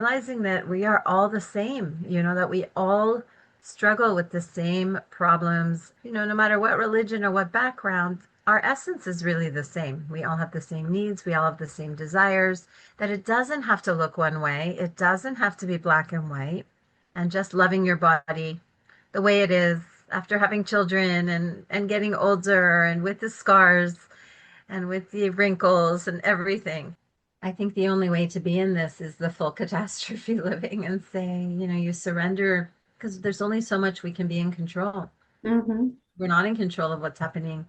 realizing that we are all the same, that we all struggle with the same problems, no matter what religion or what background, our essence is really the same. We all have the same needs, we all have the same desires, that it doesn't have to look one way, it doesn't have to be black and white, and just loving your body the way it is after having children and getting older and with the scars and with the wrinkles and everything. I think the only way to be in this is the full catastrophe living and saying, you surrender because there's only so much we can be in control. Mm-hmm. We're not in control of what's happening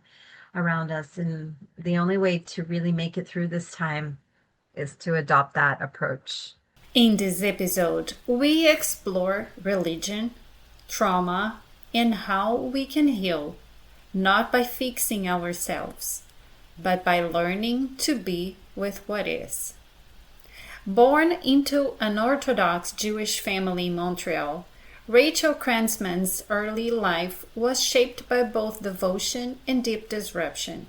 around us. And the only way to really make it through this time is to adopt that approach. In this episode, we explore religion, trauma, and how we can heal, not by fixing ourselves, but by learning to be with what is. Born into an Orthodox Jewish family in Montreal, Rachel Krentzman's early life was shaped by both devotion and deep disruption.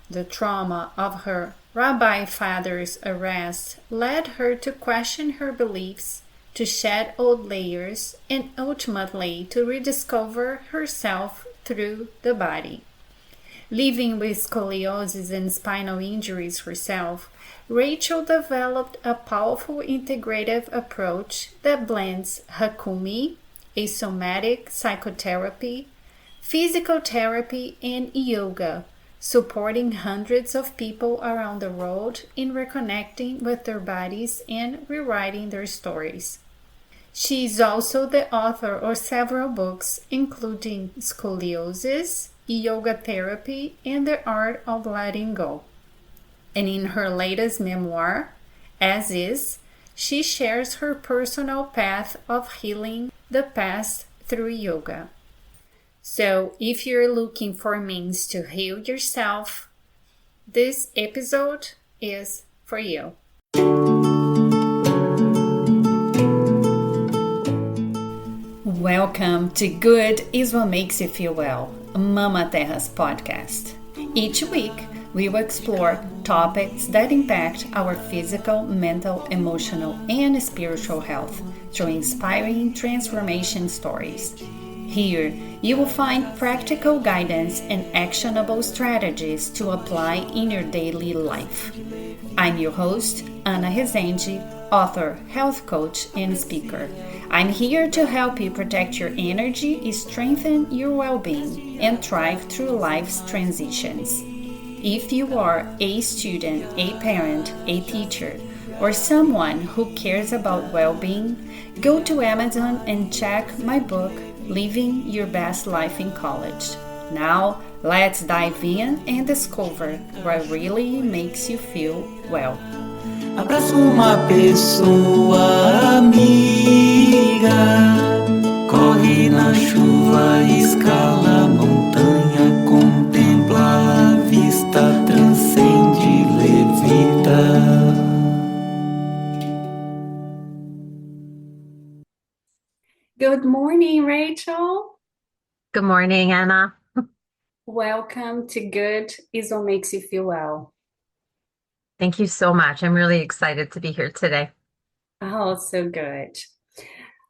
The trauma of her rabbi father's arrest led her to question her beliefs, to shed old layers, and ultimately to rediscover herself through the body. Living with scoliosis and spinal injuries herself, Rachel developed a powerful integrative approach that blends HAKOMI, a somatic psychotherapy, physical therapy, and yoga, supporting hundreds of people around the world in reconnecting with their bodies and rewriting their stories. She is also the author of several books, including Scoliosis, Yoga Therapy, and the Art of Letting Go. And in her latest memoir, As Is, she shares her personal path of healing the past through yoga. So, if you're looking for means to heal yourself, this episode is for you. Welcome to Good is What Makes You Feel Well, Mama Terra's podcast. Each week, we will explore topics that impact our physical, mental, emotional, and spiritual health through inspiring transformation stories. Here, you will find practical guidance and actionable strategies to apply in your daily life. I'm your host, Ana Rezende, author, health coach, and speaker. I'm here to help you protect your energy, strengthen your well-being, and thrive through life's transitions. If you are a student, a parent, a teacher, or someone who cares about well-being, go to Amazon and check my book, Living Your Best Life in College. Now, let's dive in and discover what really makes you feel well. Abraço uma pessoa amiga, corre na chuva, escala a montanha, contempla a vista, transcende, levita. Good morning, Rachel. Good morning, Anna. Welcome to Good is What Makes You Feel Well. Thank you so much. I'm really excited to be here today. Oh, so good.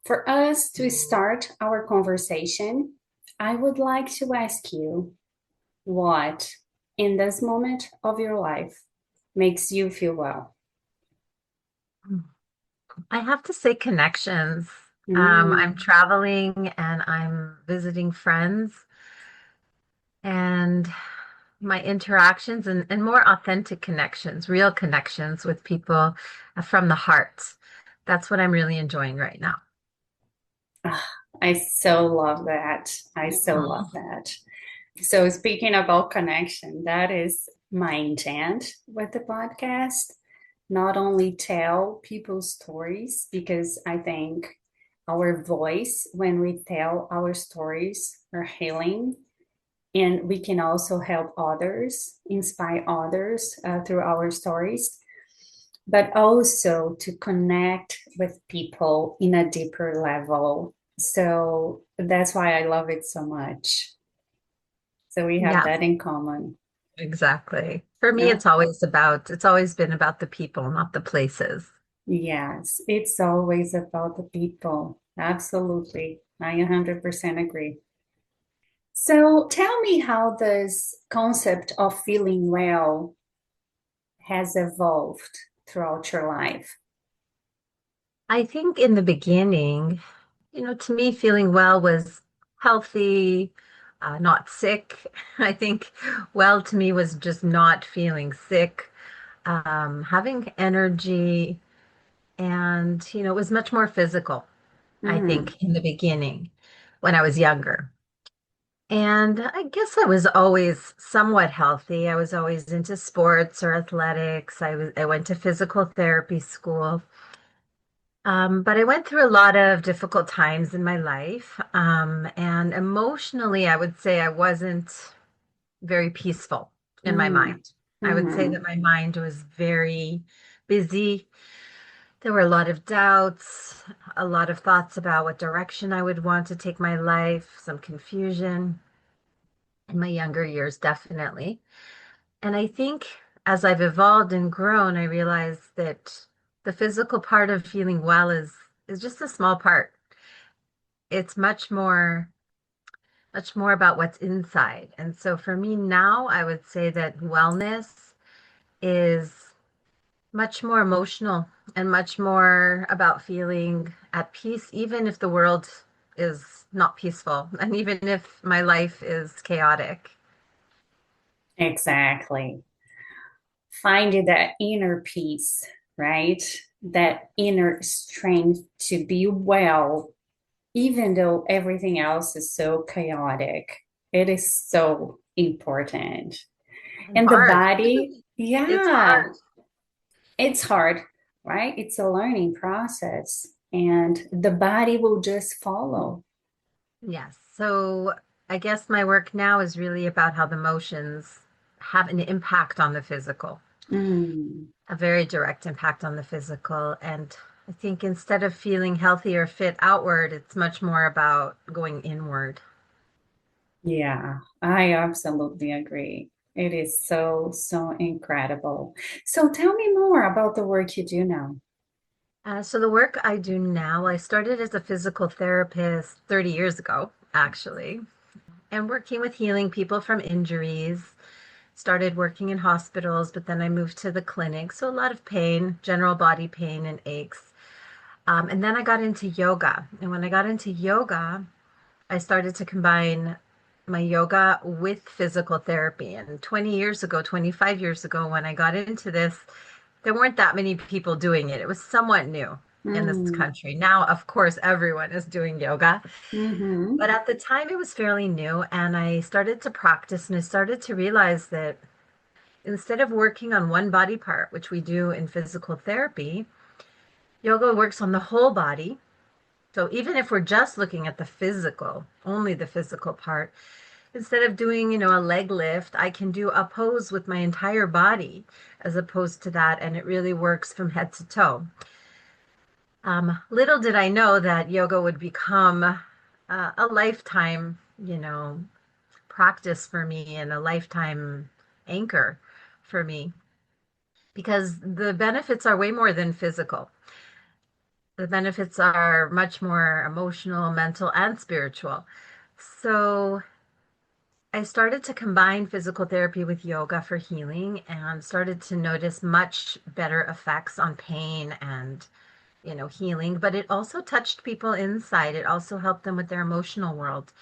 For us to start our conversation, I would like to ask you what, in this moment of your life, makes you feel well? I have to say connections. I'm Mm. traveling and I'm visiting friends and my interactions and more authentic connections, real connections with people from the heart. That's what I'm really enjoying right now. I so love that. I so love that. So, speaking about connection, that is my intent with the podcast. Not only tell people stories, because I think our voice, when we tell our stories, are healing. And we can also help others, inspire others through our stories, but also to connect with people in a deeper level. So that's why I love it so much. So we have Yes, that in common. exactly. For me, Yeah. it's always been about the people, not the places. Yes, it's always about the people. Absolutely. I 100% agree. So tell me how this concept of feeling well has evolved throughout your life. I think in the beginning, to me, feeling well was healthy, not sick. I think well to me was just not feeling sick, having energy, and, it was much more physical, I Mm, think, in the beginning when I was younger. And I guess I was always somewhat healthy. I was always into sports or athletics. I went to physical therapy school. But I went through a lot of difficult times in my life. And emotionally, I would say I wasn't very peaceful in my mm, mind. I would say that mm. my mind was very busy. There were a lot of doubts, a lot of thoughts about what direction I would want to take my life, some confusion in my younger years, definitely. And I think as I've evolved and grown, I realized that the physical part of feeling well is just a small part. It's much more about what's inside. And so for me now, I would say that wellness is much more emotional and much more about feeling at peace, even if the world is not peaceful and even if my life is chaotic. Exactly. Finding that inner peace, right? That inner strength to be well, even though everything else is so chaotic. It is so important. And And the hard. body, It's yeah, hard. it's hard, right? It's a learning process, and the body will just follow. Yes. So I guess my work now is really about how the emotions have an impact on the physical, Mm, a very direct impact on the physical. And I think instead of feeling healthy or fit outward, it's much more about going inward. yeah, I absolutely agree. It is so, so incredible. So tell me more about the work you do now. So the work I do now, I started as a physical therapist 30 years ago, actually, and working with healing people from injuries. Started working in hospitals, but then I moved to the clinic. So a lot of pain, general body pain and aches. And then I got into yoga. And when I got into yoga, I started to combine my yoga with physical therapy. And 20 years ago, 25 years ago, when I got into this, there weren't that many people doing it. It was somewhat new in this Mm, country. Now, of course, everyone is doing yoga. mm-hmm, But at the time, it was fairly new. And I started to practice and I started to realize that instead of working on one body part, which we do in physical therapy, yoga works on the whole body. So even if we're just looking at the physical, only the physical part, instead of doing, a leg lift, I can do a pose with my entire body as opposed to that. And it really works from head to toe. Little did I know that yoga would become a lifetime, practice for me and a lifetime anchor for me because the benefits are way more than physical. The benefits are much more emotional, mental, and spiritual. So I started to combine physical therapy with yoga for healing and started to notice much better effects on pain and, healing. But it also touched people inside. It also helped them with their emotional world.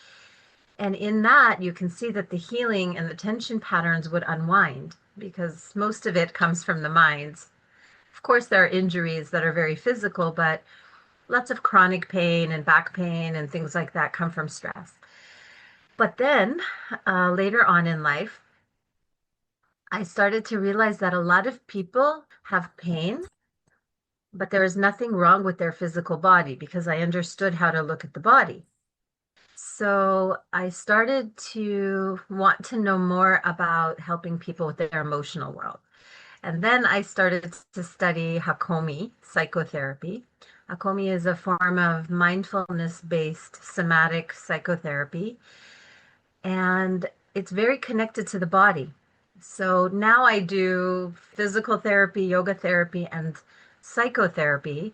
And in that, you can see that the healing and the tension patterns would unwind because most of it comes from the mind. Of course, there are injuries that are very physical, but lots of chronic pain and back pain and things like that come from stress. But then later on in life, I started to realize that a lot of people have pain, but there is nothing wrong with their physical body because I understood how to look at the body. So I started to want to know more about helping people with their emotional world. And then I started to study HAKOMI, psychotherapy. HAKOMI is a form of mindfulness-based somatic psychotherapy, and it's very connected to the body. So now I do physical therapy, yoga therapy, and psychotherapy,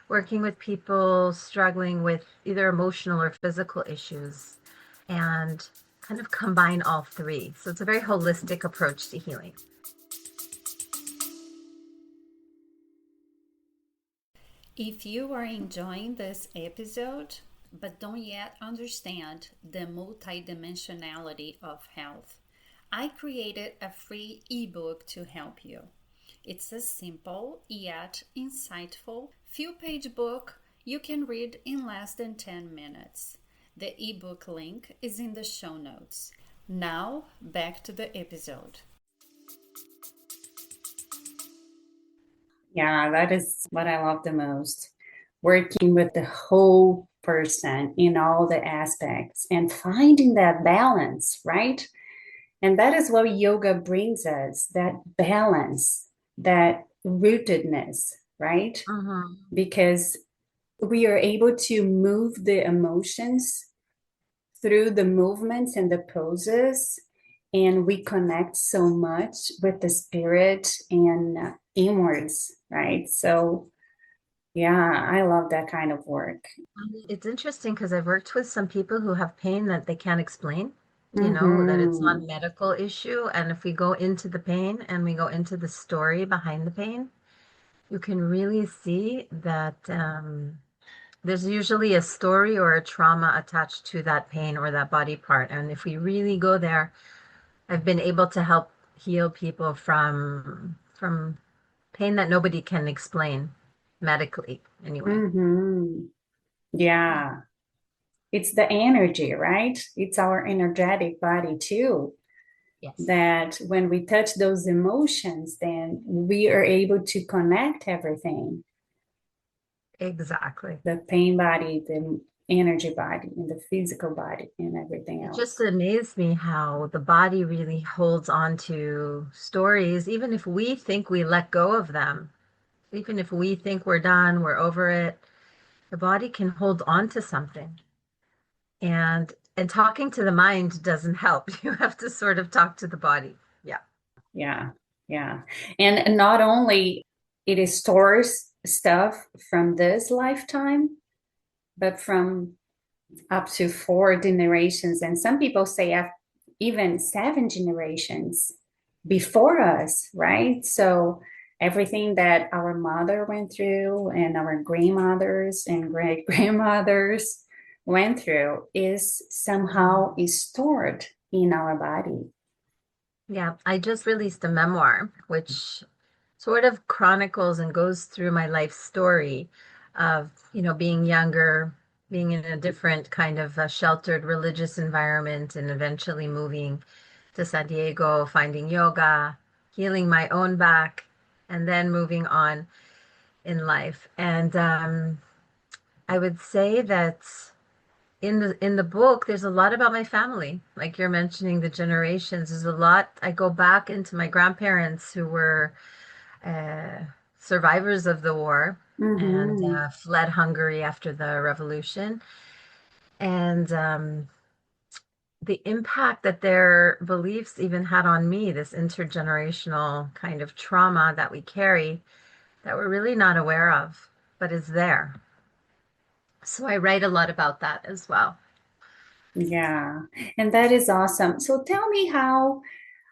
working with people struggling with either emotional or physical issues, and kind of combine all three. So it's a very holistic approach to healing. If you are enjoying this episode but don't yet understand the multidimensionality of health, I created a free ebook to help you. It's a simple yet insightful few-page book you can read in less than 10 minutes. The ebook link is in the show notes. Now, back to the episode. Yeah, that is what I love the most. Working with the whole person in all the aspects and finding that balance, right? And that is what yoga brings us, that balance, that rootedness, right? Mm-hmm. Because we are able to move the emotions through the movements and the poses, and we connect so much with the spirit and inwards, right? So yeah, I love that kind of work. It's interesting because I've worked with some people who have pain that they can't explain, that it's not Mm-hmm. a medical issue. And if we go into the pain and we go into the story behind the pain, you can really see that there's usually a story or a trauma attached to that pain or that body part. And if we really go there, I've been able to help heal people from pain that nobody can explain medically anyway. Mm-hmm. Yeah. Yeah. It's the energy, right? It's our energetic body too. Yes. That when we touch those emotions, then we are able to connect everything, Exactly. the pain body, the energy body, and the physical body, and everything It just else. amazed me how the body really holds on to stories, even if we think we let go of them, even if we think we're done, we're over it, the body can hold on to something. And talking to the mind doesn't help. You have to sort of talk to the body. Yeah. Yeah, yeah. And not only it stores stuff from this lifetime, but from up to 4 generations. And some people say even 7 generations before us, right? So everything that our mother went through and our grandmothers and great grandmothers went through is somehow is stored in our body. Yeah. I just released a memoir, which sort of chronicles and goes through my life story of, being younger, being in a different kind of a sheltered religious environment, and eventually moving to San Diego, finding yoga, healing my own back, and then moving on in life. And I would say that in the book, there's a lot about my family. Like you're mentioning the generations. There's a lot. I go back into my grandparents who were uh, survivors of the war and Mm-hmm. fled Hungary after the revolution. And the impact that their beliefs even had on me, this intergenerational kind of trauma that we carry that we're really not aware of, but is there. So I write a lot about that as well. Yeah, and that is awesome. So tell me how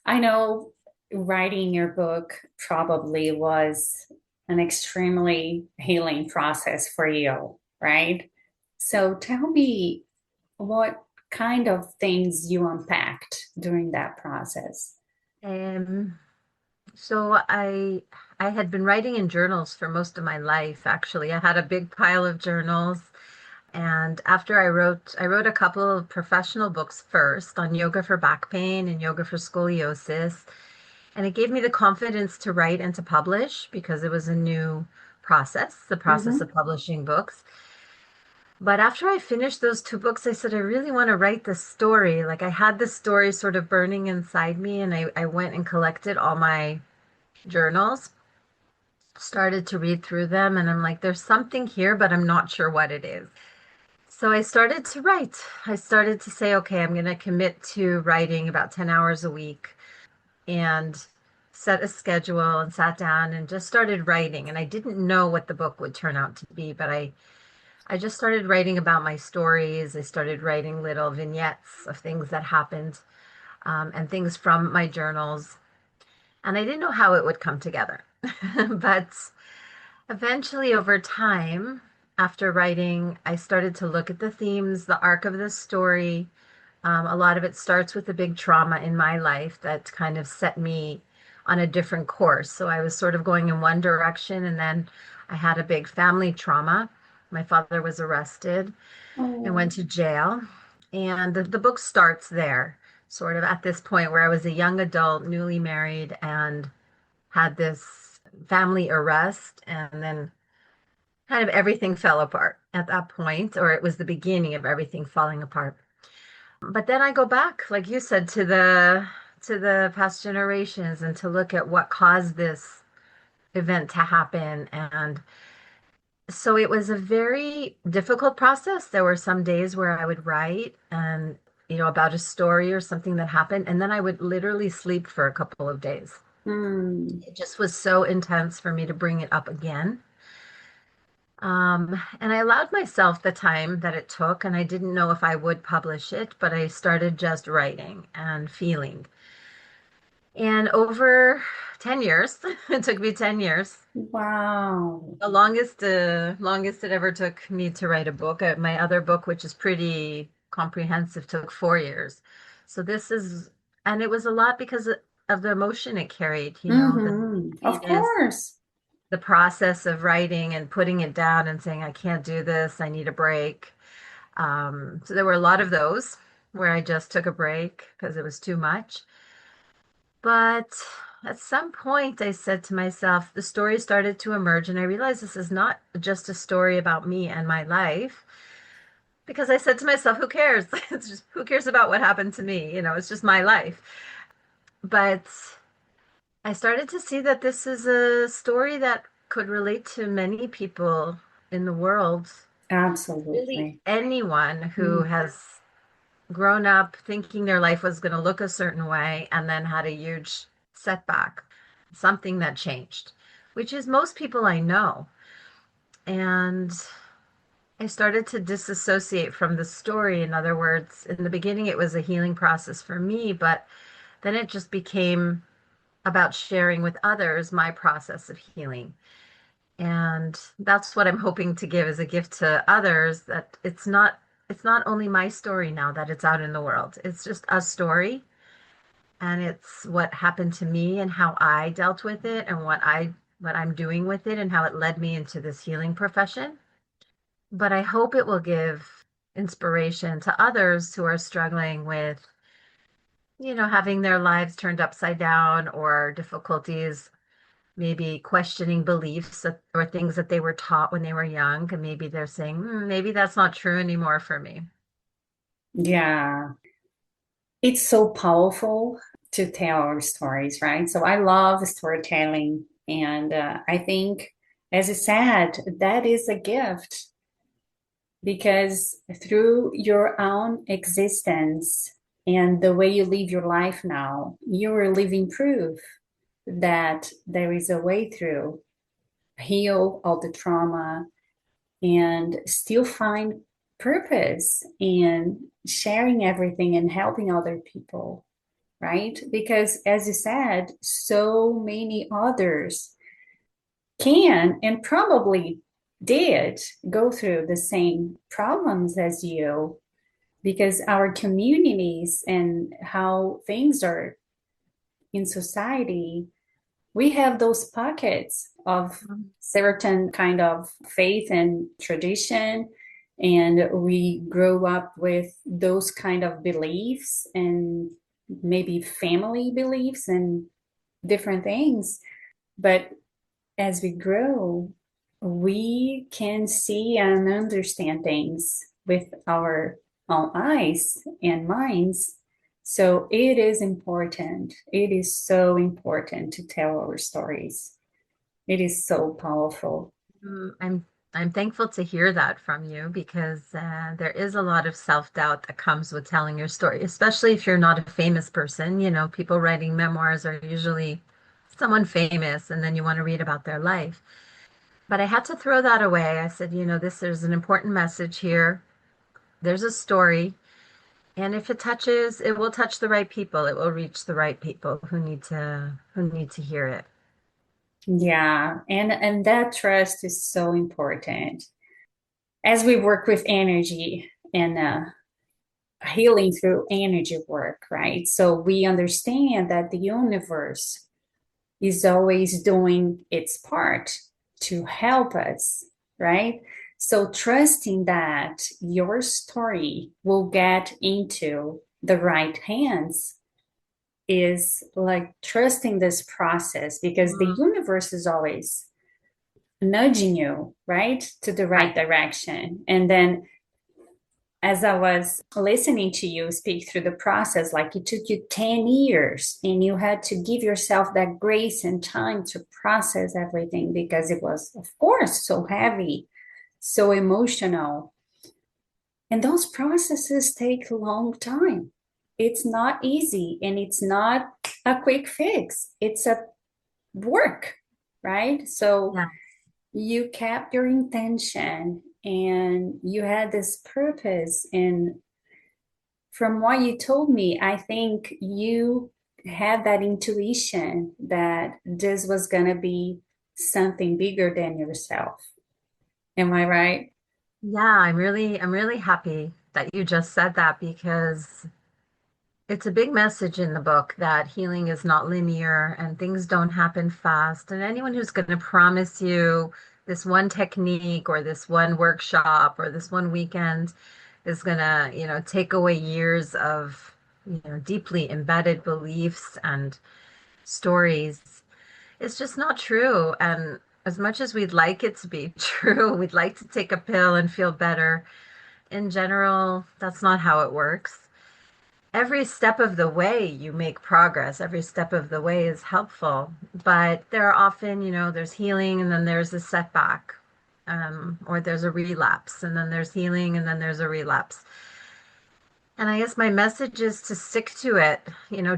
I know writing your book probably was an extremely healing process for you, right? So tell me what kind of things you unpacked during that process. Um, so I had been writing in journals for most of my life, actually. I had a big pile of journals. And after I wrote a couple of professional books first on yoga for back pain and yoga for scoliosis. And it gave me the confidence to write and to publish because it was a new process, the process Mm-hmm. of publishing books. But after I finished those two books, I said, I really want to write this story. Like I had this story sort of burning inside me, and I went and collected all my journals, started to read through them, and I'm like, there's something here, but I'm not sure what it is. So I started to write. I started to say, okay, I'm going to commit to writing about 10 hours a week and set a schedule and sat down and just started writing. And I didn't know what the book would turn out to be, but I just started writing about my stories. I started writing little vignettes of things that happened, and things from my journals. And I didn't know how it would come together. But eventually, over time, after writing, I started to look at the themes, the arc of the story. A lot of it starts with a big trauma in my life that kind of set me on a different course. So I was sort of going in one direction, and then I had a big family trauma. My father was arrested and Oh. went to jail. And the book starts there, sort of at this point where I was a young adult, newly married, and had this family arrest. And then kind of everything fell apart at that point, or it was the beginning of everything falling apart. But then I go back, like you said, to the past generations and to look at what caused this event to happen. And so it was a very difficult process. There were some days where I would write and, about a story or something that happened, and then I would literally sleep for a couple of days. Mm. It just was so intense for me to bring it up again. And I allowed myself the time that it took, and I didn't know if I would publish it, but I started just writing and feeling. And over 10 years, it took me 10 years. Wow. The longest it ever took me to write a book. My other book, which is pretty comprehensive, took 4 years. So and it was a lot because of the emotion it carried, the Mm-hmm. Of is course. the process of writing and putting it down and saying, I can't do this, I need a break. So there were a lot of those where I just took a break because it was too much. But at some point, I said to myself, the story started to emerge, and I realized this is not just a story about me and my life. Because I said to myself, who cares? It's just, who cares about what happened to me? It's just my life. But I started to see that this is a story that could relate to many people in the world. Really, Absolutely. anyone who Mm. has grown up thinking their life was going to look a certain way and then had a huge setback, something that changed, which is most people I know. And I started to disassociate from the story. In other words, in the beginning, it was a healing process for me, but then it just became about sharing with others my process of healing. And that's what I'm hoping to give as a gift to others, that it's not only my story now that it's out in the world. It's just a story, and it's what happened to me and how I dealt with it and what I'm doing with it and how it led me into this healing profession. But I hope it will give inspiration to others who are struggling with, having their lives turned upside down, or difficulties, maybe questioning beliefs or things that they were taught when they were young. And maybe they're saying, maybe that's not true anymore for me. Yeah. It's so powerful to tell our stories, right? So I love storytelling. And I think, as you said, that is a gift because through your own existence and the way you live your life now, you are living proof that there is a way through, heal all the trauma, and still find purpose in sharing everything and helping other people, right? Because as you said, so many others can and probably did go through the same problems as you because our communities and how things are in society, we have those pockets of certain kind of faith and tradition, and we grow up with those kind of beliefs and maybe family beliefs and different things. But as we grow, we can see and understand things with our own eyes and minds. So it is important. It is so important to tell our stories. It is so powerful. I'm thankful to hear that from you, because there is a lot of self-doubt that comes with telling your story, especially if you're not a famous person. People writing memoirs are usually someone famous and then you want to read about their life. But I had to throw that away. I said, there's an important message here. There's a story. And if it will touch the right people. It will reach the right people who need to hear it. Yeah, and that trust is so important. As we work with energy and healing through energy work, right? So we understand that the universe is always doing its part to help us, right? So trusting that your story will get into the right hands is like trusting this process because the Mhm. universe is always nudging you, right, to the right Right. direction. And then as I was listening to you speak through the process, like it took you 10 years and you had to give yourself that grace and time to process everything because it was, of course, so heavy, so emotional. And those processes take a long time. It's not easy and it's not a quick fix. It's a work, right? So Yeah. you kept your intention and you had this purpose. And from what you told me, I think you had that intuition that this was going to be something bigger than yourself. Am I right? Yeah, I'm really happy that you just said that because it's a big message in the book that healing is not linear and things don't happen fast. And anyone who's going to promise you this one technique or this one workshop or this one weekend is going to, take away years of, deeply embedded beliefs and stories, it's just not true. And as much as we'd like it to be true, we'd like to take a pill and feel better. In general, that's not how it works. Every step of the way you make progress, every step of the way is helpful, but there are often, there's healing and then there's a setback, or there's a relapse, and then there's healing and then there's a relapse. And I guess my message is to stick to it,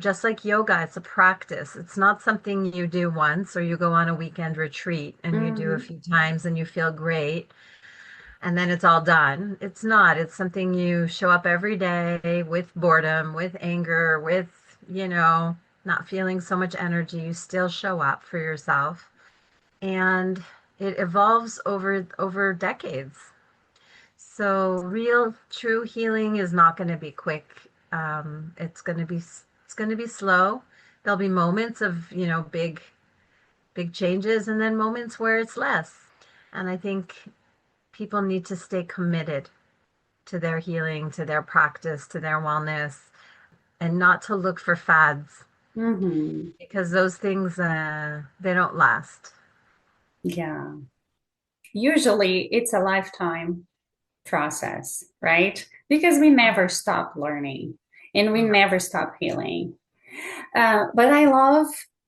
just like yoga, it's a practice. It's not something you do once or you go on a weekend retreat and you do a Mm-hmm. few times and you feel great and then it's all done. It's not. It's something you show up every day with boredom, with anger, with, not feeling so much energy. You still show up for yourself. And it evolves over decades. So real true healing is not going to be quick. It's going to be slow. There'll be moments of, big changes and then moments where it's less. And I think people need to stay committed to their healing, to their practice, to their wellness, and not to look for fads Mm-hmm. because those things they don't last. Yeah. Usually it's a lifetime process, right? Because we never stop learning and we No. never stop healing. But I love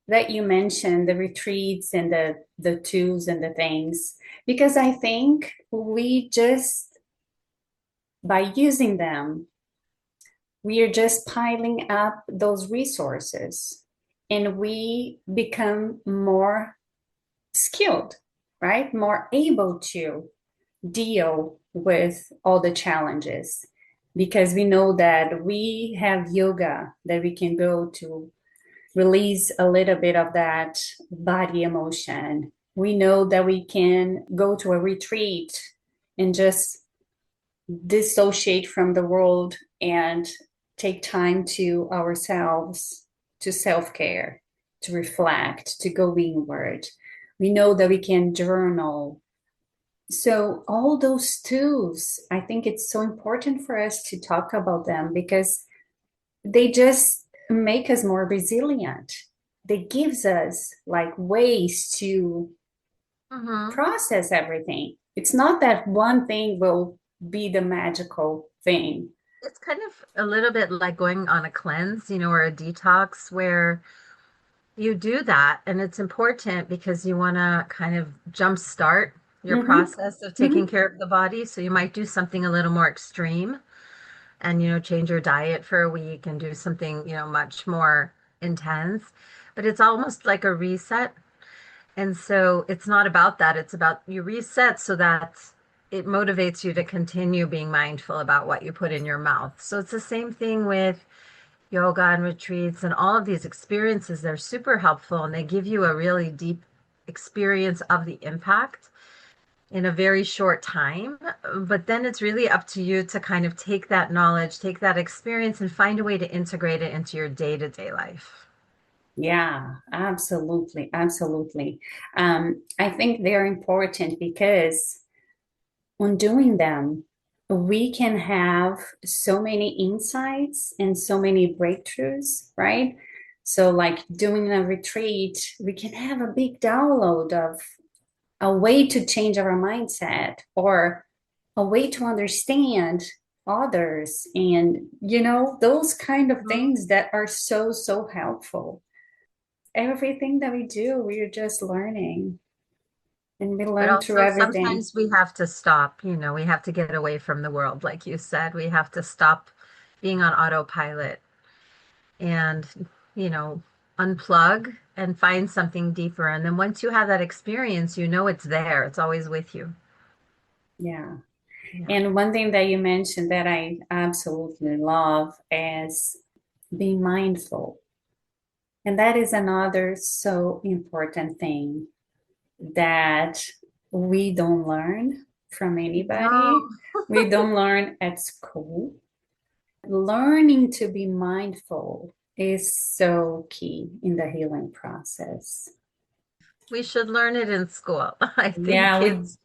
that you mentioned the retreats and the tools and the things because I think we just by using them, we are just piling up those resources and we become more skilled, right? More able to deal with all the challenges because we know that we have yoga that we can go to release a little bit of that body emotion. We know that we can go to a retreat and just dissociate from the world and take time to ourselves, to self care, to reflect, to go inward. We know that we can journal. So, all those tools, I think it's so important for us to talk about them because they just make us more resilient. They gives us like ways to Hmm. process everything. It's not that one thing will be the magical thing. It's kind of a little bit like going on a cleanse, or a detox where you do that. And it's important because you want to kind of jumpstart your Mm-hmm. process of taking Mm-hmm. care of the body. So you might do something a little more extreme and, change your diet for a week and do something, much more intense. but it's almost like a reset. And so it's not about that. It's about you reset so that it motivates you to continue being mindful about what you put in your mouth. So it's the same thing with yoga and retreats and all of these experiences. They're super helpful and they give you a really deep experience of the impact in a very short time. But then it's really up to you to kind of take that knowledge, take that experience, and find a way to integrate it into your day-to-day life. Yeah, absolutely, absolutely. I think they're important because on doing them, we can have so many insights and so many breakthroughs, right? So, like doing a retreat, we can have a big download of a way to change our mindset or a way to understand others and those kind of Mhm. things that are so so helpful. Everything that we do, we're just learning, and we But learn through also everything. sometimes we have to stop, we have to get away from the world, like you said. We have to stop being on autopilot and, you know, unplug and find something deeper. And then once you have that experience, you know it's there. It's always with you. Yeah. Yeah. And one thing that you mentioned that I absolutely love is being mindful. And that is another so important thing that we don't learn from No, anybody. We don't learn at school. Learning to be mindful is so key in the healing process. we should learn it in school. I think Yeah, we kids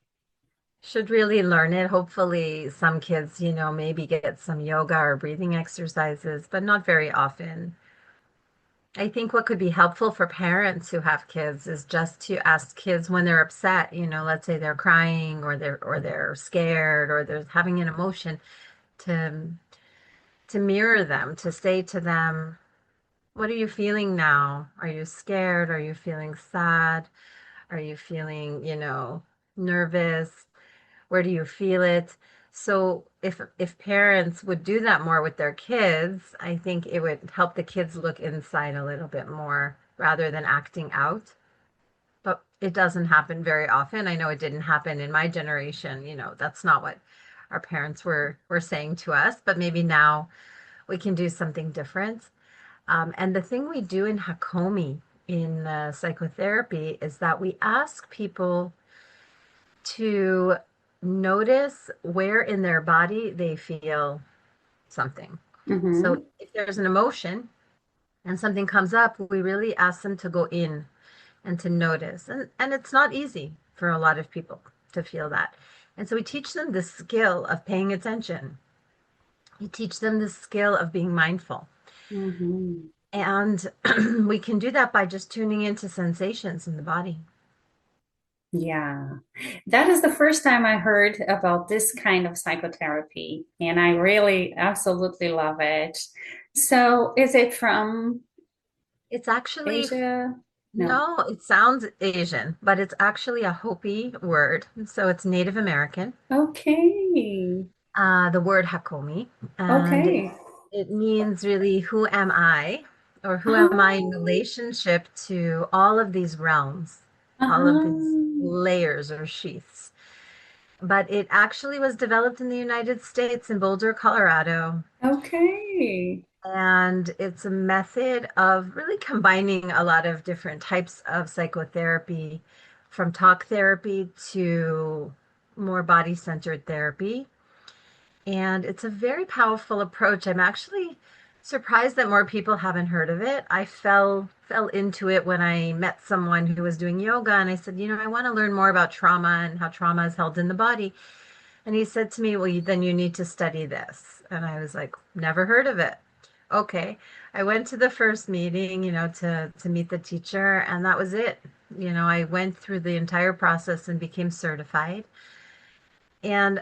should really learn it. Hopefully, some kids, maybe get some yoga or breathing exercises, but not very often. I think what could be helpful for parents who have kids is just to ask kids when they're upset, let's say they're crying or they're scared or they're having an emotion to to mirror them, to say to them, what are you feeling now? Are you scared? Are you feeling sad? Are you feeling, nervous? Where do you feel it? So if parents would do that more with their kids, I think it would help the kids look inside a little bit more rather than acting out. But it doesn't happen very often. I know it didn't happen in my generation. That's not what our parents were saying to us, but maybe now we can do something different. And the thing we do in HAKOMI in psychotherapy is that we ask people to notice where in their body they feel something. So mm-hmm. if there's an emotion and something comes up, we really ask them to go in and to notice. And it's not easy for a lot of people to feel that. And so we teach them the skill of paying attention. We teach them the skill of being mindful. Mm-hmm. And we can do that by just tuning into sensations in the body. Yeah, that is the first time I heard about this kind of psychotherapy, and I really absolutely love it. So, is it from It's actually, Asia? No. no, it sounds Asian, but it's actually a Hopi word. So it's Native American, Okay. the word Hakomi. And Okay. it means really, who am I? Or who am I in Oh, relationship to all of these realms, all of these uh-huh. layers or sheaths. But it actually was developed in the United States in Boulder, Colorado. Okay. And it's a method of really combining a lot of different types of psychotherapy, from talk therapy to more body-centered therapy. And it's a very powerful approach. I'm actually surprised that more people haven't heard of it. I fell into it when I met someone who was doing yoga, and I said, I want to learn more about trauma and how trauma is held in the body. And he said to me, well, then you need to study this. And I was like, never heard of it. Okay. I went to the first meeting, to meet the teacher, and that was it. I went through the entire process and became certified. And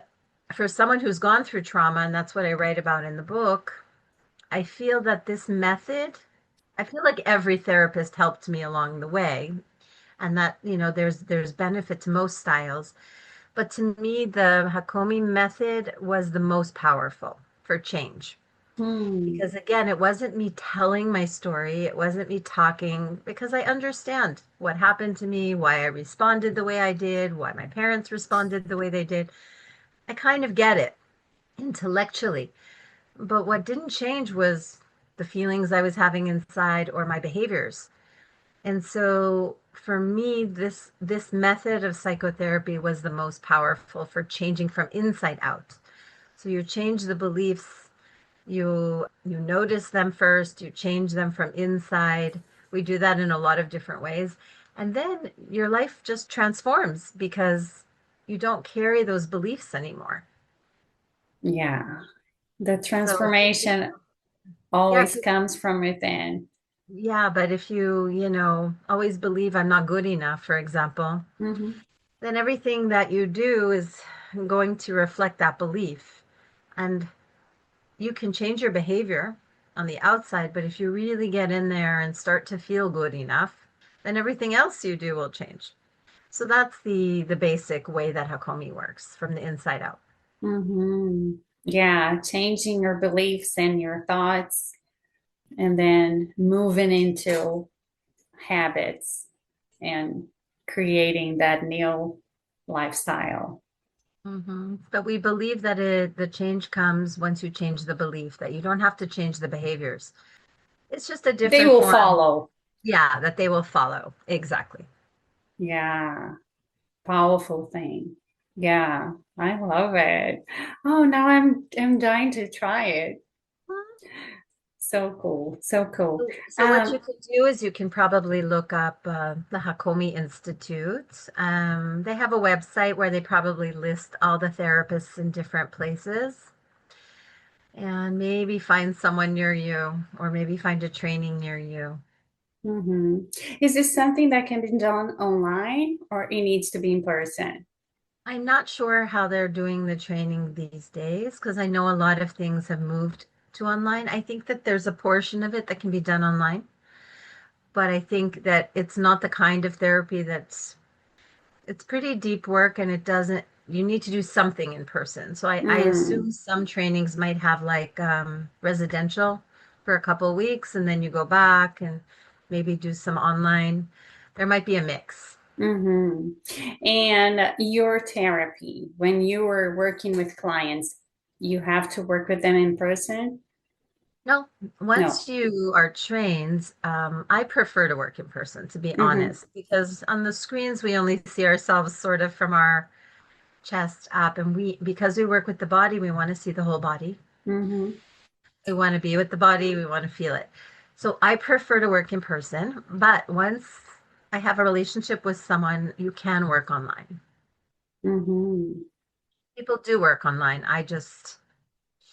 for someone who's gone through trauma, and that's what I write about in the book, I feel that this method, I feel like every therapist helped me along the way, and that, there's benefit to most styles. But to me, the Hakomi method was the most powerful for change. Hmm. Because again, it wasn't me telling my story, it wasn't me talking, because I understand what happened to me, why I responded the way I did, why my parents responded the way they did. I kind of get it intellectually. But what didn't change was the feelings I was having inside or my behaviors. And so for me, this method of psychotherapy was the most powerful for changing from inside out. So you change the beliefs, you notice them first, you change them from inside. We do that in a lot of different ways. And then your life just transforms because you don't carry those beliefs anymore. Yeah. The So if you, transformation yeah, always 'cause comes from within. yeah, but if you always believe I'm not good enough, for example, Hmm. then everything that you do is going to reflect that belief. And you can change your behavior on the outside, but if you really get in there and start to feel good enough, then everything else you do will change. So that's the basic way that Hakomi works from the inside out. Hmm. Yeah, changing your beliefs and your thoughts, and then moving into habits and creating that new lifestyle. But we believe that the change comes once you change the belief, that you don't have to change the behaviors. It's just a They different will form. follow. Yeah, that they will follow. Exactly. Yeah, powerful thing. Yeah, I love it. Oh, now I'm dying to try it. So cool, so cool. So what you could do is you can probably look up the Hakomi Institute. They have a website where they probably list all the therapists in different places and maybe find someone near you or maybe find a training near you. hmm Is this something that can be done online or it needs to be in person? I'm not sure how they're doing the training these days because I know a lot of things have moved to online. I think that there's a portion of it that can be done online, but I think that it's not the kind of therapy that's it's pretty deep work and it doesn't you need to do something in person. So I Mm, assume some trainings might have like residential for a couple of weeks and then you go back and maybe do some online. There might be a mix. hmm And your therapy, when you were working with clients, you have to work with them in person? No, No. once you are trained, I prefer to work in person, to be Hmm. honest, because on the screens we only see ourselves sort of from our chest up, and because we work with the body, we want to see the whole body. Hmm. We want to be with the body, we want to feel it. So I prefer to work in person, but once I have a relationship with someone, you can work online. Hmm. People do work online. I just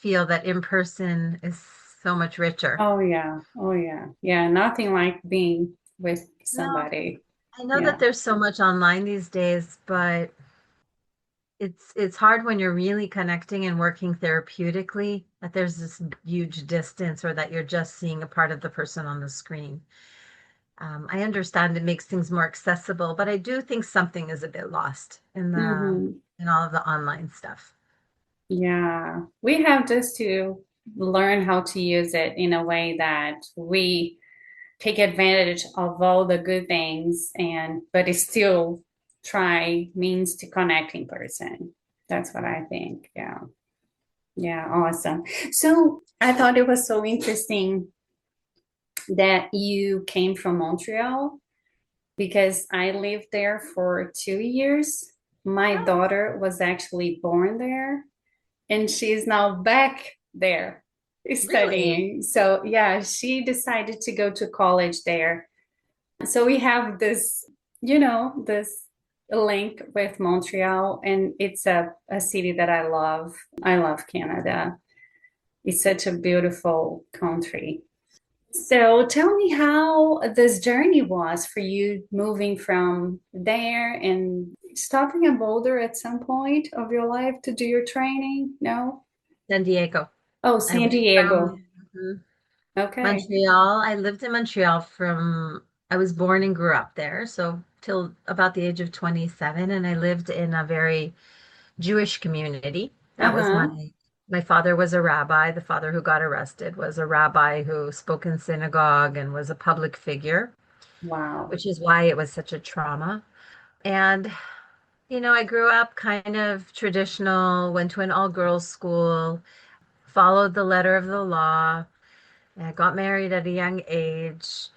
feel that in person is so much richer. Oh yeah. Oh yeah. Yeah. Nothing like being with No, somebody. I know that Yeah. there's so much online these days, but it's hard when you're really connecting and working therapeutically that there's this huge distance or that you're just seeing a part of the person on the screen. I understand it makes things more accessible, but I do think something is a bit lost Hmm. in all of the online stuff. Yeah. We have just to learn how to use it in a way that we take advantage of all the good things and but it still try means to connect in person. That's what I think. Yeah. Yeah, awesome. So I thought it was so interesting that you came from Montreal because I lived there for 2 years. My Oh, daughter was actually born there and she's now back there really? studying. So yeah, she decided to go to college there. So we have this, this link with Montreal, and it's a city that I love. I love Canada. It's such a beautiful country. So tell me how this journey was for you moving from there and stopping at Boulder at some point of your life to do your training? No? San Diego. Oh, I San went Diego. from Okay. Montreal. I lived in Montreal I was born and grew up there, so till about the age of 27, and I lived in a very Jewish community. That was Uh-huh. My father was a rabbi. The father who got arrested was a rabbi who spoke in synagogue and was a public figure, Wow. which is why it was such a trauma. And, I grew up kind of traditional, went to an all-girls school, followed the letter of the law, and got married at a young age.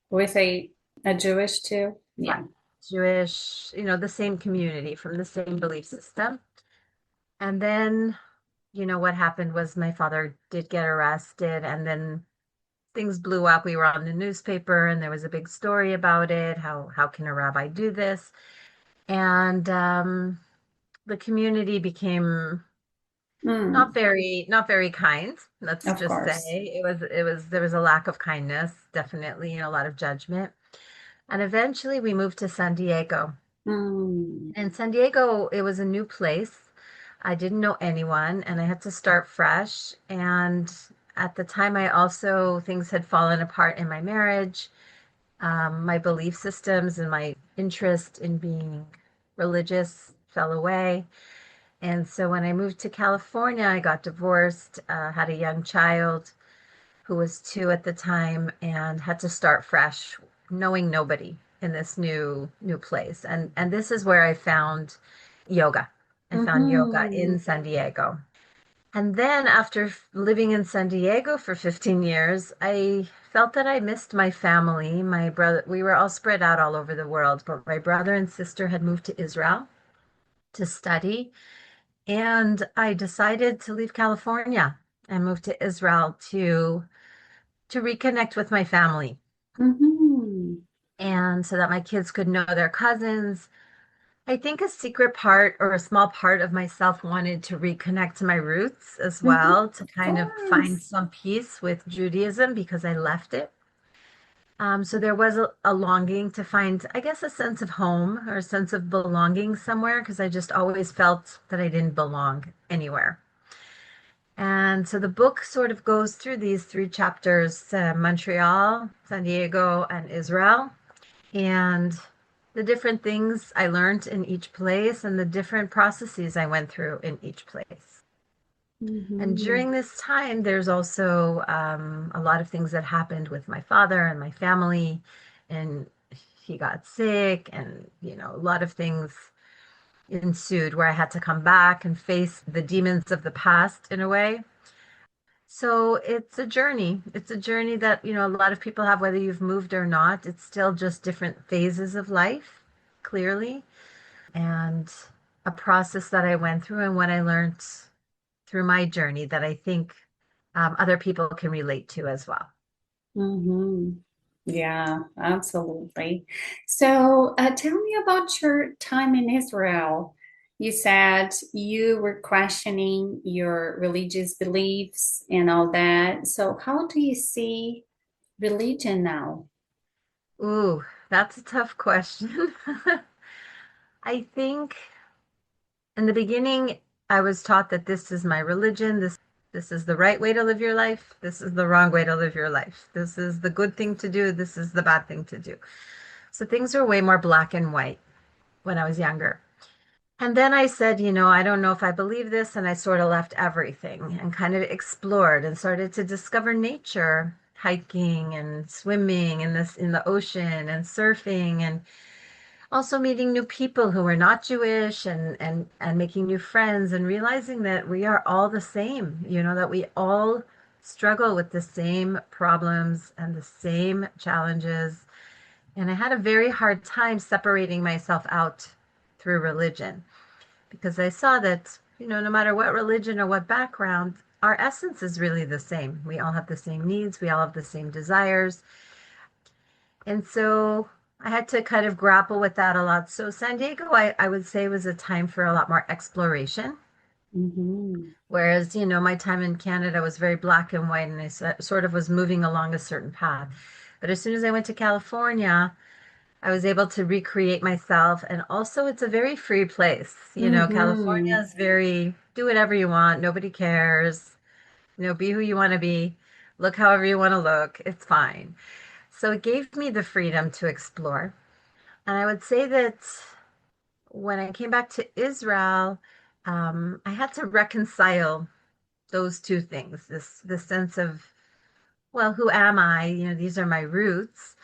With a Jewish too? Right. Yeah. Jewish, the same community from the same belief system. And then, what happened was my father did get arrested, and then things blew up. We were on the newspaper, and there was a big story about it. How can a rabbi do this? And the community became Mm, not very kind. Let's of just say course. there was a lack of kindness, definitely, a lot of judgment. And eventually, we moved to San Diego. Mm, In San Diego, it was a new place. I didn't know anyone, and I had to start fresh. And at the time, things had fallen apart in my marriage. My belief systems and my interest in being religious fell away. And so when I moved to California, I got divorced, had a young child who was 2 at the time, and had to start fresh, knowing nobody in this new place. And this is where I found yoga. I found yoga mm-hmm, in San Diego. And then after living in San Diego for 15 years, I felt that I missed my family. My brother, we were all spread out all over the world, but my brother and sister had moved to Israel to study. And I decided to leave California and move to Israel to reconnect with my family. mm-hmm, And so that my kids could know their cousins. I think a secret part or a small part of myself wanted to reconnect to my roots as mm-hmm, well, to of kind of find course. some peace with Judaism because I left it. So there was a longing to find, I guess, a sense of home or a sense of belonging somewhere because I just always felt that I didn't belong anywhere. And so the book sort of goes through these 3 chapters, Montreal, San Diego, and Israel, and the different things I learned in each place and the different processes I went through in each place. And Mm-hmm, during this time, there's also a lot of things that happened with my father and my family, and he got sick, and a lot of things ensued where I had to come back and face the demons of the past in a way. So it's a journey. It's a journey that, a lot of people have, whether you've moved or not. It's still just different phases of life, clearly, and a process that I went through and what I learned through my journey that I think other people can relate to as well. mm-hmm. Yeah, absolutely. So, tell me about your time in Israel. You said you were questioning your religious beliefs and all that. So, how do you see religion now? Ooh, that's a tough question. I think in the beginning, I was taught that this is my religion. This is the right way to live your life. This is the wrong way to live your life. This is the good thing to do. This is the bad thing to do. So things were way more black and white when I was younger. And then I said, I don't know if I believe this. And I sort of left everything and kind of explored and started to discover nature, hiking and swimming in the ocean and surfing and also meeting new people who are not Jewish and making new friends and realizing that we are all the same, that we all struggle with the same problems and the same challenges. And I had a very hard time separating myself out through religion because I saw that, no matter what religion or what background, our essence is really the same. We all have the same needs, we all have the same desires. And so I had to kind of grapple with that a lot. So San Diego, I would say, was a time for a lot more exploration. Mm-hmm. Whereas, my time in Canada was very black and white, and I sort of was moving along a certain path. But as soon as I went to California, I was able to recreate myself. And also, it's a very free place. California Mm-hmm. is very do whatever you want, nobody cares, be who you want to be, look however you want to look. It's fine. So it gave me the freedom to explore. And I would say that when I came back to Israel, I had to reconcile. those two things, this sense of, well, who am I? These are my roots.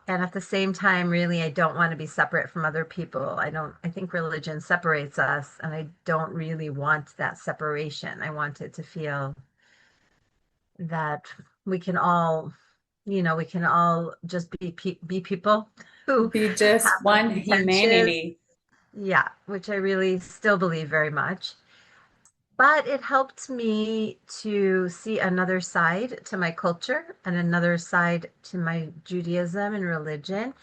And at the same time, really, I don't want to be separate from other people. I think religion separates us, and I don't really want that separation. I want it to feel that we can all, we can all just be people who Be just have good one intentions. humanity. Yeah, which I really still believe very much. But it helped me to see another side to my culture and another side to my Judaism and religion,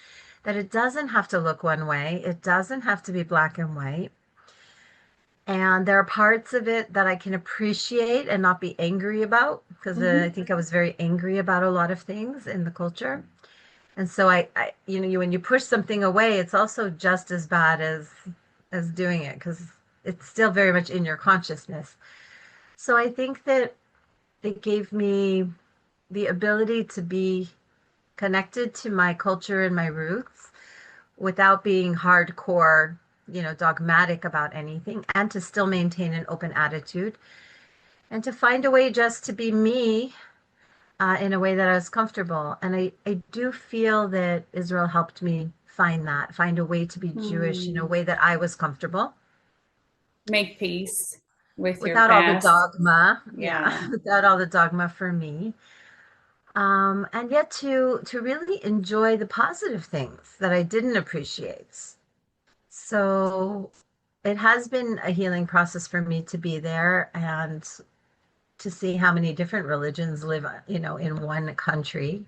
that it doesn't have to look one way. It doesn't have to be black and white. And there are parts of it that I can appreciate and not be angry about, because I Hmm. think I was very angry about a lot of things in the culture. And so when you push something away, it's also just as bad as doing it, because it's still very much in your consciousness. So I think that it gave me the ability to be connected to my culture and my roots without being hardcore, dogmatic about anything, and to still maintain an open attitude and to find a way just to be me in a way that I was comfortable. And I do feel that Israel helped me find a way to be Jewish in a Hmm. way that I was comfortable Make peace with your without all the past. dogma. Yeah, Yeah. without all the dogma for me. And yet to really enjoy the positive things that I didn't appreciate. So it has been a healing process for me to be there and to see how many different religions live, in one country.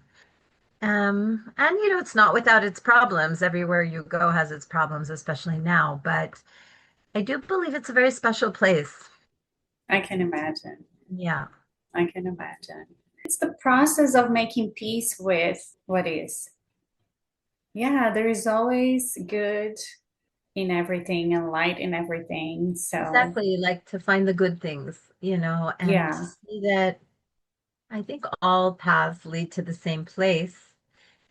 And it's not without its problems. Everywhere you go has its problems, especially now. But I do believe it's a very special place. I can imagine. Yeah, I can imagine. It's the process of making peace with what is. Yeah, there is always good in everything and light in everything. So, exactly. Like to find the good things, and to yeah. see that I think all paths lead to the same place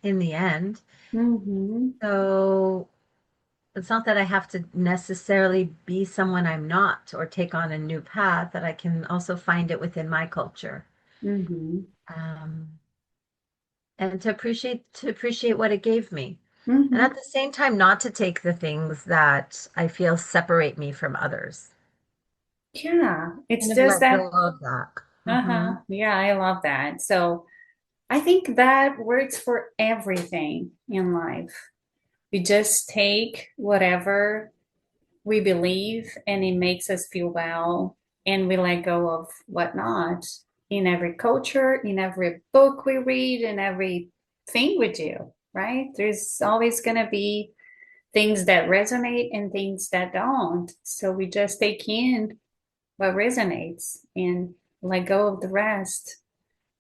in the end. Mm-hmm. So it's not that I have to necessarily be someone I'm not or take on a new path, that I can also find it within my culture. Mm-hmm. Um, and to appreciate what it gave me. And Mm-hmm. at the same time, not to take the things that I feel separate me from others. Yeah, it's Kind of just let that. go of that. Uh-huh. Yeah, I love that. So I think that works for everything in life. We just take whatever we believe and it makes us feel well, and we let go of whatnot in every culture, in every book we read, in everything we do, right? There's always going to be things that resonate and things that don't. So we just take in what resonates and let go of the rest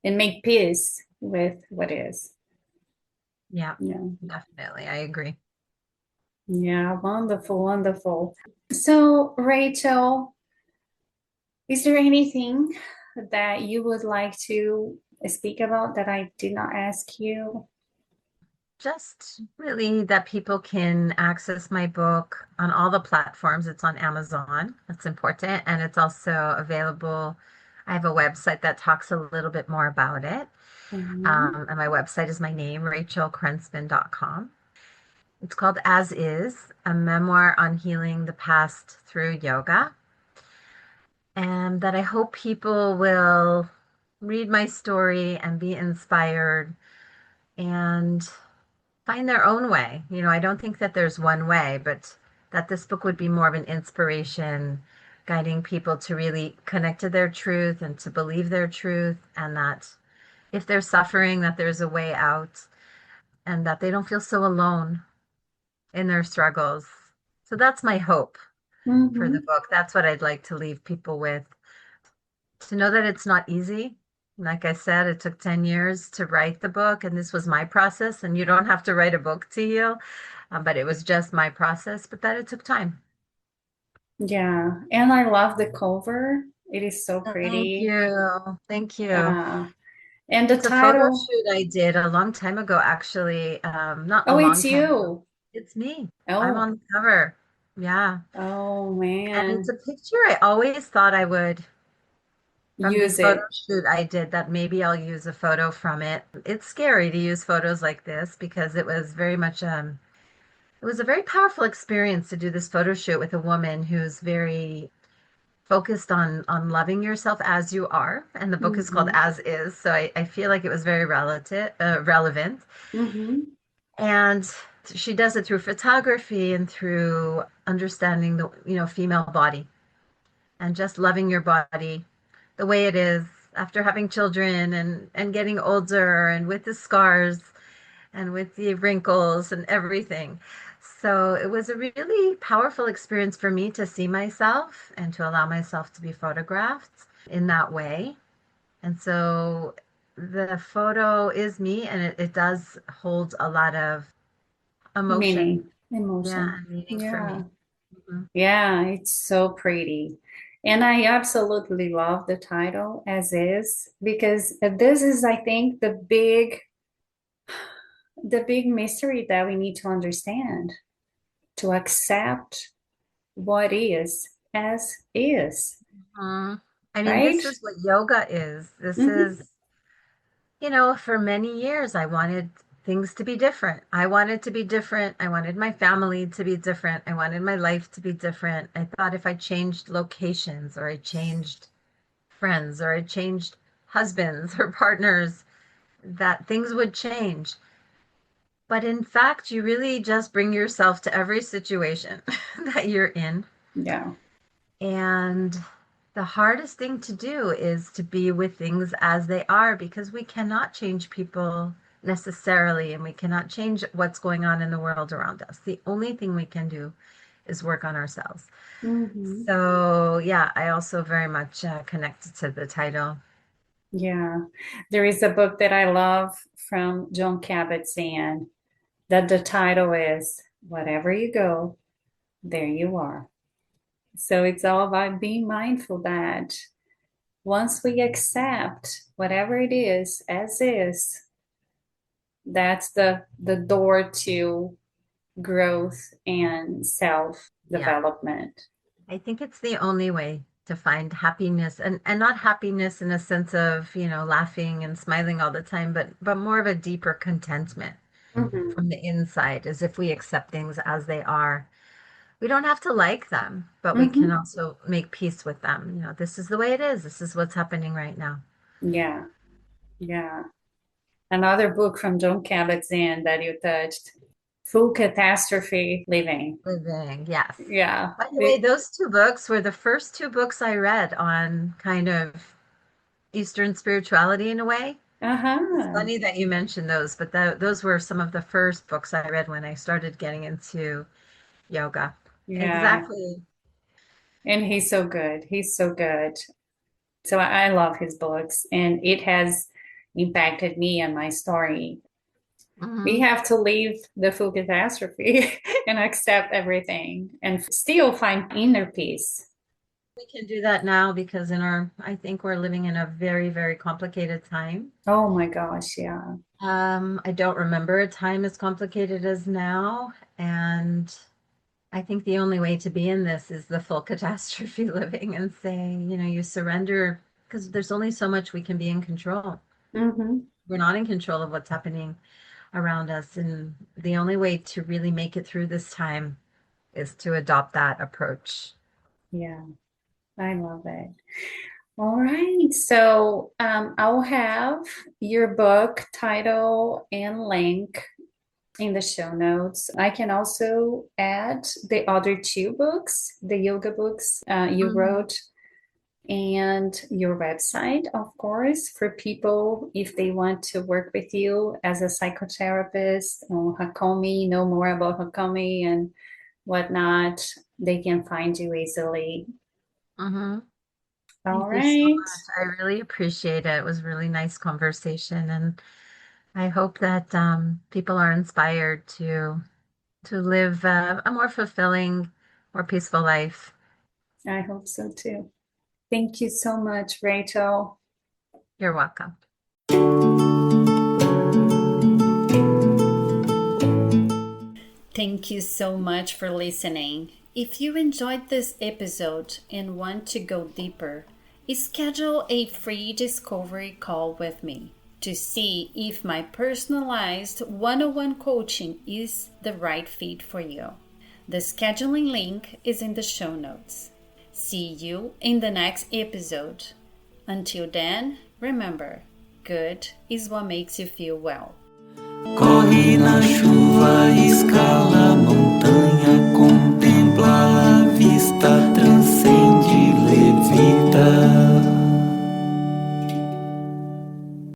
and make peace with what is. Yeah, Yeah. definitely. I agree. Yeah, wonderful, wonderful. So, Rachel, is there anything that you would like to speak about that I did not ask you? Just really that people can access my book on all the platforms. It's on Amazon. That's important. And it's also available. I have a website that talks a little bit more about it. Mhm. And my website is my name, rachelkrentzman.com. It's called As Is, a memoir on healing the past through yoga. And that I hope people will read my story and be inspired and find their own way. I don't think that there's one way, but that this book would be more of an inspiration, guiding people to really connect to their truth and to believe their truth, and that if they're suffering, that there's a way out and that they don't feel so alone in their struggles. So that's my hope for the Mhm. book. That's what I'd like to leave people with, to know that it's not easy. Like I said, it took 10 years to write the book, and this was my process. And you don't have to write a book to heal, but it was just my process, but that it took time. Yeah, and I love the cover. It is so Thank pretty. you. Thank you. Yeah. And the It's a photo title, shoot I did a long time ago, actually. Not a oh, it's long time ago. you. It's me. I'm Oh, on the cover. Yeah. oh And it's a man. picture I always thought I would from the use photo it. shoot I did that maybe I'll use a photo from it. It's scary to use photos like this because it was very much it was a very powerful experience to do this photo shoot with a woman who's very focused on loving yourself as you are, and the book is called Mm-hmm. As Is, so I feel like it was very relevant. Mm-hmm. And she does it through photography and through understanding the female body and just loving your body the way it is after having children and getting older and with the scars and with the wrinkles and everything. So it was a really powerful experience for me to see myself and to allow myself to be photographed in that way. And so the photo is me, and it does hold a lot of emotion, Meaning, yeah, emotion. and meaning for Yeah. me. Hmm. Yeah, it's so pretty. And I absolutely love the title as is because this is, I think, the big mystery that we need to understand, to accept what is as is, I mean, right? this is what yoga is. This Mm-hmm. is, for many years, I wanted things to be different. I wanted to be different. I wanted my family to be different. I wanted my life to be different. I thought if I changed locations or I changed friends or I changed husbands or partners, that things would change. But in fact, you really just bring yourself to every situation that you're in. Yeah. And the hardest thing to do is to be with things as they are because we cannot change people necessarily and we cannot change what's going on in the world around us. The only thing we can do is work on ourselves. Mm-hmm. So, yeah, I also very much connected to the title. Yeah. There is a book that I love from John Kabat-Zinn that the title is Wherever You Go, There You Are. So it's all about being mindful that once we accept whatever it is as is, that's the door to growth and self Yeah, development. I think it's the only way to find happiness and not happiness in a sense of, laughing and smiling all the time, but more of a deeper contentment Mm-hmm. from the inside, as if we accept things as they are. We don't have to like them, but we can Mm-hmm. also make peace with them. This is the way it is. This is what's happening right now. Yeah, yeah. Another book from John Kabat-Zinn that you touched, Full Catastrophe Living. Living, yes. Yeah. By the way, those two books were the first two books I read on kind of Eastern spirituality in a way. It's Uh-huh. funny that you mentioned those, but those were some of the first books I read when I started getting into yoga. Yeah. Exactly. And he's so good. He's so good. So I love his books, and it has impacted me and my story. We Hmm. have to leave the full catastrophe and accept everything and still find inner peace. We can do that now because I think we're living in a very, very complicated time. Oh my gosh, yeah. I don't remember a time as complicated as now, and I think the only way to be in this is the full catastrophe living and saying, you surrender because there's only so much we can be in control. Mm-hmm. We're not in control of what's happening around us, and the only way to really make it through this time is to adopt that approach. Yeah, I love it. All right. So I'll have your book title and link in the show notes. I can also add the other two books, the yoga books you Mhm. wrote, and your website, of course, for people if they want to work with you as a psychotherapist or HAKOMI, know more about HAKOMI and whatnot, they can find you easily. Mhm. All Thank you so right. much. I really appreciate it. It was a really nice conversation, and I hope that people are inspired to live a more fulfilling, more peaceful life. I hope so too. Thank you so much, Rachel. You're welcome. Thank you so much for listening. If you enjoyed this episode and want to go deeper Schedule a free discovery call with me to see if my personalized one-on-one coaching is the right fit for you. The scheduling link is in the show notes. See you in the next episode. Until then, remember, good is what makes you feel well. Corre na chuva, escala